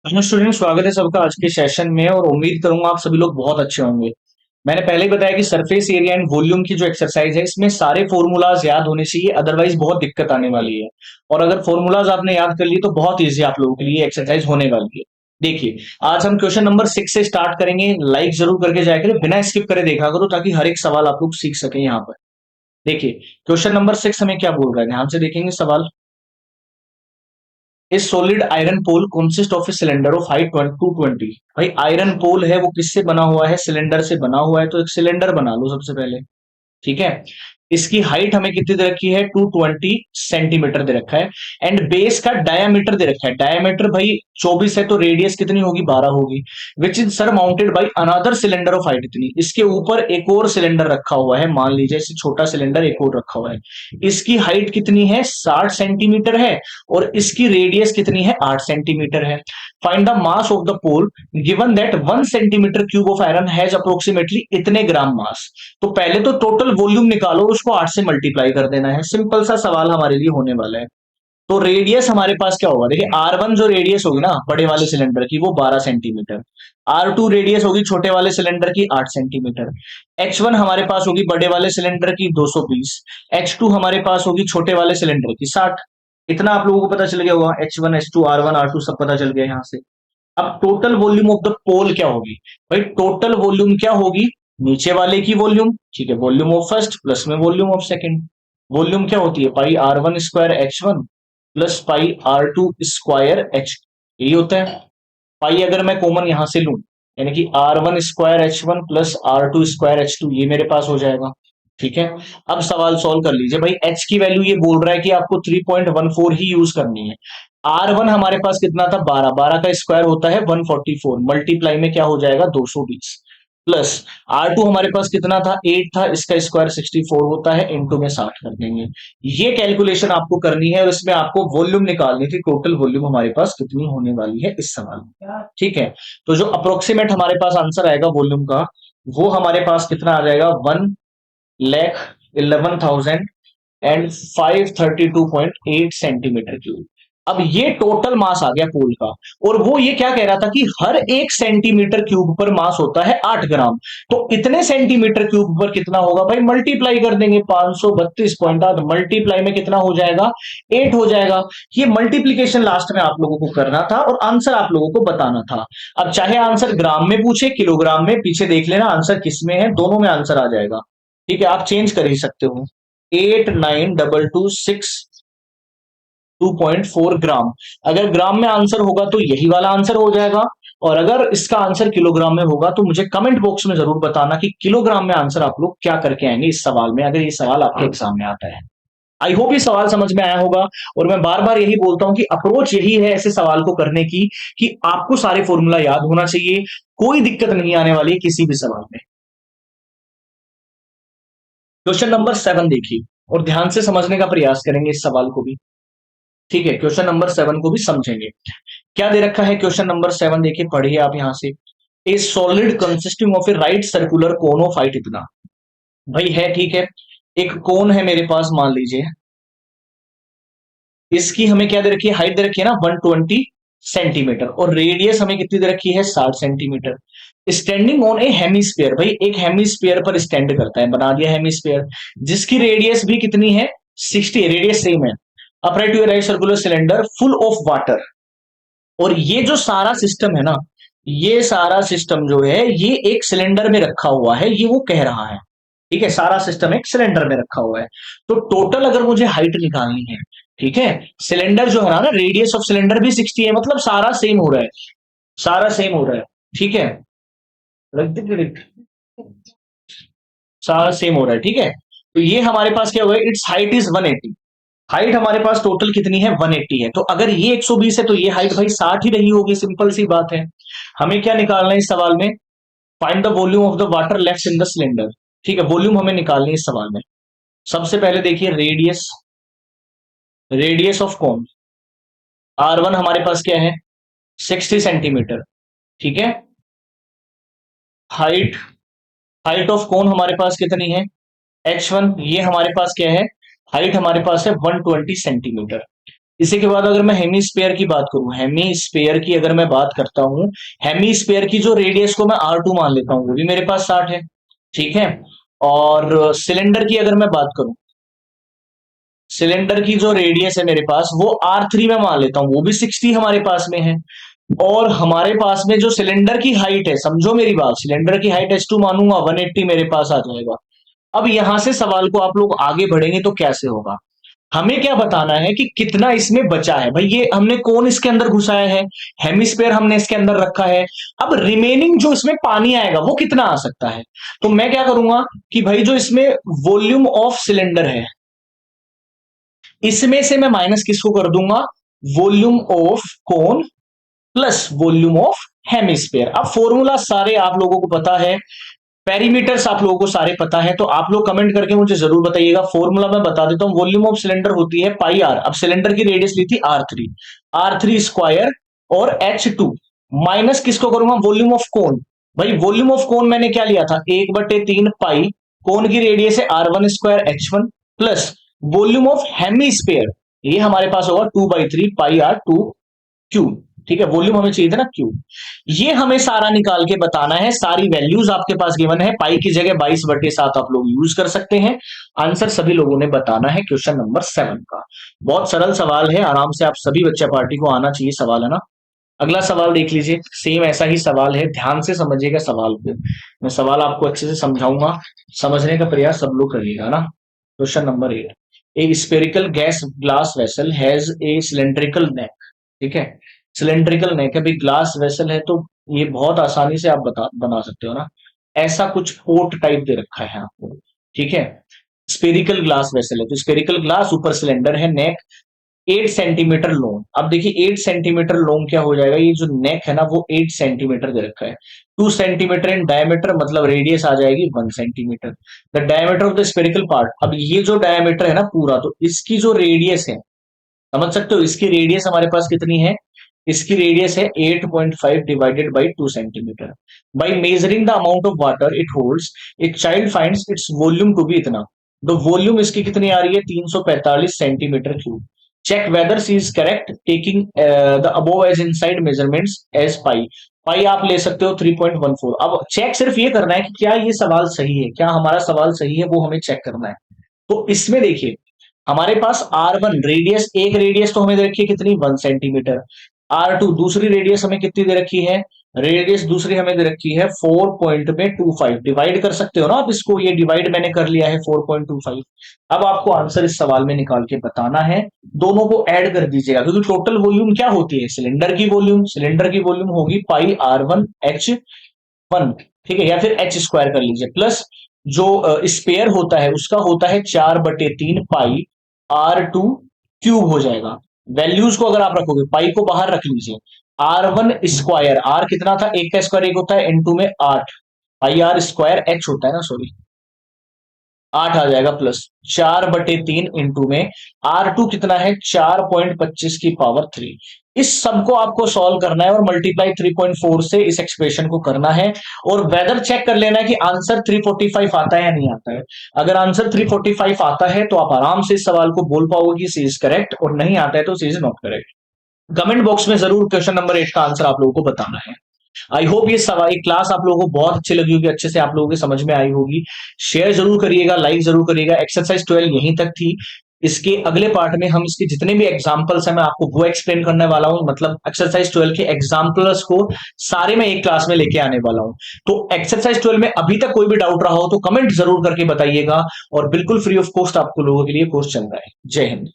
Hello student, स्वागत है सबका आज के सेशन में। और उम्मीद करूंगा आप सभी लोग बहुत अच्छे होंगे। मैंने पहले ही बताया कि सरफेस एरिया एंड वॉल्यूम की जो एक्सरसाइज है इसमें सारे फॉर्मूलाज याद होने चाहिए, अदरवाइज बहुत दिक्कत आने वाली है। और अगर फॉर्मूलाज आपने याद कर लिए तो बहुत ईजी आप लोगों के लिए एक्सरसाइज होने वाली है। देखिए, आज हम क्वेश्चन नंबर 6 से स्टार्ट करेंगे। लाइक जरूर करके जाया करें, बिना स्किप करे देखा करो ताकि हर एक सवाल आप लोग सीख सके यहाँ पर। देखिए, क्वेश्चन नंबर 6 हमें क्या बोल रहा है, ध्यान से देखेंगे सवाल। इस solid iron pole consist of a cylinder of height 220। भाई आयरन पोल है वो किससे बना हुआ है? सिलेंडर से बना हुआ है, तो एक सिलेंडर बना लो सबसे पहले। ठीक है। इसकी हाइट हमें कितनी दे रखी है? 220 सेंटीमीटर दे रखा है। एंड बेस का डायामीटर दे रखा है। डायामीटर भाई 24 है, तो रेडियस कितनी होगी? 12 होगी। Which is sir mounted by another cylinder of height इतनी। इसके ऊपर एक और सिलेंडर रखा हुआ है, मान लीजिए इसे छोटा सिलेंडर एक और रखा हुआ है। इसकी हाइट कितनी है? 60 सेंटीमीटर है। और इसकी रेडियस कितनी है? 8 सेंटीमीटर है। Find the mass of the pole given that 1 centimetre cube of iron has approximately इतने ग्राम मास। तो पहले तो टोटल वॉल्यूम निकालो, उसको 8 से मल्टीप्लाई कर देना है। सिंपल सा सवाल हमारे लिए होने वाला है। तो रेडियस हमारे पास क्या होगा? देखिए, R1 जो रेडियस होगी ना बड़े वाले सिलेंडर की, वो 12 सेंटीमीटर। R2 रेडियस होगी छोटे वाले सिलेंडर की 8 सेंटीमीटर। H1 हमारे पास होगी बड़े वाले सिलेंडर की 220। H2 हमारे पास होगी छोटे वाले सिलेंडर की 60। इतना आप लोगों को पता चल गया होगा। H1 H2 R1 R2 सब पता चल गया यहाँ से। अब टोटल वॉल्यूम ऑफ द पोल क्या होगी? भाई टोटल वॉल्यूम क्या होगी? नीचे वाले की वॉल्यूम, ठीक है, वॉल्यूम ऑफ फर्स्ट प्लस में वॉल्यूम ऑफ सेकंड। वॉल्यूम क्या होती है? पाई R1 square H1 plus pi R2 square H। यही होता है। पाई अगर मैं कॉमन यहां से लूं, यानी कि R1 square H1 plus R2 square H2, ये मेरे पास हो जाएगा। ठीक है। अब सवाल सॉल्व कर लीजिए। भाई H की वैल्यू ये बोल रहा है कि आपको 3.14 ही यूज करनी है। R1 हमारे पास कितना था? 12। 12 का स्क्वायर होता है 144, मल्टीप्लाई में क्या हो जाएगा? 220। प्लस R2 हमारे पास कितना था? 8 था, इसका स्क्वायर 64 होता है, इंटू में 60 कर देंगे। ये कैलकुलेशन आपको करनी है और इसमें आपको वॉल्यूम निकालनी थी। टोटल वॉल्यूम हमारे पास कितनी होने वाली है इस सवाल में? ठीक है। तो जो अप्रोक्सीमेट हमारे पास आंसर आएगा वॉल्यूम का, वो हमारे पास कितना आ जाएगा? 1,11,000 एंड 532.8 सेंटीमीटर क्यूब। अब ये टोटल मास आ गया पोल का। और वो ये क्या कह रहा था कि हर एक सेंटीमीटर क्यूब पर मास होता है 8 ग्राम। तो इतने सेंटीमीटर क्यूब पर कितना होगा? भाई मल्टीप्लाई कर देंगे। 532.8 मल्टीप्लाई में कितना हो जाएगा? 8 हो जाएगा। ये मल्टीप्लीकेशन लास्ट में आप लोगों को करना था और आंसर आप लोगों को बताना था। अब चाहे आंसर ग्राम में पूछे किलोग्राम में, पीछे देख लेना आंसर किस में है, दोनों में आंसर आ जाएगा। ठीक है, आप चेंज कर ही सकते हो। 892262.4 ग्राम। अगर ग्राम में आंसर होगा तो यही वाला आंसर हो जाएगा। और अगर इसका आंसर किलोग्राम में होगा तो मुझे कमेंट बॉक्स में जरूर बताना कि किलोग्राम में आंसर आप लोग क्या करके आएंगे इस सवाल में, अगर ये सवाल आपके एग्जाम में आता है। आई होप ये सवाल समझ में आया होगा। और मैं बार बार यही बोलता हूं कि अप्रोच यही है ऐसे सवाल को करने की, कि आपको सारे फॉर्मूला याद होना चाहिए। कोई दिक्कत नहीं आने वाली है किसी भी सवाल में। क्वेश्चन नंबर 7 देखिए और ध्यान से समझने का प्रयास करेंगे इस सवाल को भी। ठीक है, क्वेश्चन नंबर 7 को भी समझेंगे। क्या दे रखा है क्वेश्चन नंबर 7? देखिए, पढ़िए आप यहां से। ए solid consisting of A right circular cone of height इतना। भाई है, ठीक है। एक कोन है मेरे पास, मान लीजिए। इसकी हमें क्या दे रखी है? हाइट दे रखी है ना 120 सेंटीमीटर। और रेडियस हमें कितनी दे रखी है? 60 centimetre. Standing on A hemisphere, भाई एक हेमीस्फीयर पर स्टैंड करता है, बना दिया हेमीस्फीयर। जिसकी रेडियस भी कितनी है? 60, रेडियस सेम है। Upright to right circular cylinder full of water. और ये जो सारा सिस्टम है ना, ये सारा सिस्टम जो है ये एक सिलेंडर में रखा हुआ है, ये वो कह रहा है। ठीक है, सारा सिस्टम एक सिलेंडर में रखा हुआ है। तो टोटल अगर मुझे हाइट निकालनी है, ठीक है, सिलेंडर जो है ना, रेडियस ऑफ सिलेंडर भी 60 है, मतलब सारा सेम हो रहा है। सारा सेम हो रहा है। ठीक है, रख दे direct। सारा सेम हो रहा है। ठीक है। तो ये हमारे पास क्या हुआ? It's height is 180। हाइट हमारे पास टोटल कितनी है? 180 है। तो अगर ये 120 है तो ये हाइट भाई 60 ही रही होगी, सिंपल सी बात है। हमें क्या निकालना है इस सवाल में? Find the volume of the water left in the cylinder. ठीक है, वॉल्यूम हमें निकालनी है इस सवाल में। सबसे पहले देखिए रेडियस, रेडियस ऑफ कौन, R1 हमारे पास क्या है? 60 सेंटीमीटर। ठीक है। हाइट, हाइट ऑफ कौन हमारे पास कितनी है? H1, ये हमारे पास क्या है? हाइट हमारे पास है 120 सेंटीमीटर। इसी के बाद अगर मैं हेमीस्फेयर की बात करूं, हेमीस्फेयर की अगर मैं बात करता हूं, हेमीस्फेयर की जो रेडियस को मैं R2 मान लेता हूं, वो भी मेरे पास 60 है। ठीक है। और सिलेंडर की अगर मैं बात करूं, सिलेंडर की जो रेडियस है मेरे पास वो R3 में मान लेता हूं, वो भी 60 हमारे पास में है। और हमारे पास में जो सिलेंडर की हाइट है, समझो मेरी बात, सिलेंडर की हाइट H2 मानूंगा, 180 मेरे पास आ जाएगा। अब यहां से सवाल को आप लोग आगे बढ़ेंगे तो कैसे होगा, हमें क्या बताना है कि कितना इसमें बचा है। भाई ये हमने कौन इसके अंदर घुसाया है, हेमिस्फेयर हमने इसके अंदर रखा है। अब रिमेनिंग जो इसमें पानी आएगा वो कितना आ सकता है। तो मैं क्या करूंगा कि भाई जो इसमें वॉल्यूम ऑफ सिलेंडर है, इसमें से मैं माइनस किसको कर दूंगा, volume of cone plus volume of hemisphere. अब फॉर्मूला सारे आप लोगों को पता है, पेरीमीटर्स आप लोगों को सारे पता है, तो आप लोग कमेंट करके मुझे जरूर बताइएगा। फॉर्मूला मैं बता देता हूं, वॉल्यूम ऑफ सिलेंडर होती है पाई आर। अब सिलेंडर की रेडियस ली थी R3, R3 स्क्वायर और H2 माइनस किसको करूंगा, वॉल्यूम ऑफ कोन। भाई वॉल्यूम ऑफ कोन मैंने क्या लिया था, 1/3 पाई, कोन की रेडियस है R1 square H1 plus volume of hemisphere, ये हमारे पास होगा 2/3 पाई R2 क्यूब। ठीक है, वॉल्यूम हमें चाहिए था ना क्यूब। ये हमें सारा निकाल के बताना है, सारी वैल्यूज आपके पास गिवन है, पाई की जगह 22/7 आप लोग यूज कर सकते हैं। आंसर सभी लोगों ने बताना है क्वेश्चन नंबर 7 का। बहुत सरल सवाल है, आराम से आप सभी बच्चा पार्टी को आना चाहिए सवाल, है ना। अगला सवाल देख लीजिए, सेम ऐसा ही सवाल है, ध्यान से समझिएगा सवाल को, मैं सवाल आपको अच्छे से समझाऊंगा, समझने का प्रयास सब लोग करिएगा ना। Question number 8, a spherical gas glass vessel has a cylindrical neck. ठीक है, सिलेंड्रिकल नेक है भाई, ग्लास वेसल है तो ये बहुत आसानी से आप बना सकते हो ना। ऐसा कुछ पोर्ट टाइप दे रखा है आपको। ठीक है, स्पेरिकल ग्लास वेसल है तो स्पेरिकल ग्लास, ऊपर सिलेंडर है, नेक 8 सेंटीमीटर लॉन्ग। अब देखिए 8 सेंटीमीटर लॉन्ग क्या हो जाएगा, ये जो नेक है ना वो 8 सेंटीमीटर दे रखा है। 2 सेंटीमीटर इन डायमीटर, मतलब रेडियस आ जाएगी 1 centimetre. The diameter of the spherical part, अब ये जो डायमीटर है ना पूरा, तो इसकी जो रेडियस है, समझ सकते हो इसकी रेडियस हमारे पास कितनी है, इसकी रेडियस है 8.5 divided by 2 centimetre. By measuring the amount of water it holds, एक child finds its volume to be इतना। तो वॉल्यूम इसकी कितनी आ रही है, 345 centimetre cube. Check whether she is correct taking the above as inside measurements as pi. Pi आप ले सकते हो 3.14। अब चेक सिर्फ ये करना है कि क्या ये सवाल सही है, क्या हमारा सवाल सही है, वो हमें चेक करना है। तो इसमें देखिए हमारे पास R1 रेडियस, एक रेडियस तो हमें दे रखी है कितनी, 1 सेंटीमीटर। R2 दूसरी रेडियस हमें कितनी दे रखी है, रेडियस दूसरी हमें दे रखी है 4.25। डिवाइड कर सकते हो ना आप इसको, ये डिवाइड मैंने कर लिया है 4.25। अब आपको आंसर इस सवाल में निकाल के बताना है, दोनों को ऐड कर दीजिएगा, क्योंकि टोटल वॉल्यूम क्या होती है, सिलेंडर की वॉल्यूम, सिलेंडर की वॉल्यूम होगी पाई R1H1। ठीक है, या फिर H स्क्वायर कर लीजिए, प्लस जो स्पेयर होता है उसका होता है 4/3 पाई R2 क्यूब हो जाएगा। वैल्यूज को अगर आप रखोगे, पाई को बाहर रख लीजिए, R1 स्क्वायर, आर कितना था, एक का स्क्वायर एक होता है, इनटू में 8, पाई आर स्क्वायर H होता है ना, सॉरी 8 आ जाएगा, प्लस 4/3 इंटू में R2 कितना है, 4.25 की पावर 3। इस सब को आपको सॉल्व करना है और मल्टीप्लाई 3.4 से इस एक्सप्रेशन को करना है, और वेदर चेक कर लेना है कि आंसर 345 आता है या नहीं आता है। अगर आंसर 345 आता है तो आप आराम से इस सवाल को बोल पाओगे कि सी इज करेक्ट, और नहीं आता है तो she is not correct. Comment box में जरूर क्वेश्चन नंबर 8 का आंसर आप लोगों को बताना है। आई होप ये सवाल क्लास आप लोगों को बहुत अच्छी लगी होगी, अच्छे से आप लोगों के समझ में आई होगी। शेयर जरूर करिएगा, लाइक जरूर करिएगा। एक्सरसाइज 12 यहीं तक थी, इसके अगले पार्ट में हम इसके जितने भी एग्जाम्पल्स हैं मैं आपको वो एक्सप्लेन करने वाला हूं, मतलब एक्सरसाइज 12 के एग्जाम्पल्स को सारे मैं एक क्लास में लेके आने वाला हूं। तो एक्सरसाइज 12 में अभी तक कोई भी डाउट रहा हो तो कमेंट जरूर करके बताइएगा, और बिल्कुल फ्री ऑफ कॉस्ट आपको लोगों के लिए कोर्स चल रहा है। जय हिंद।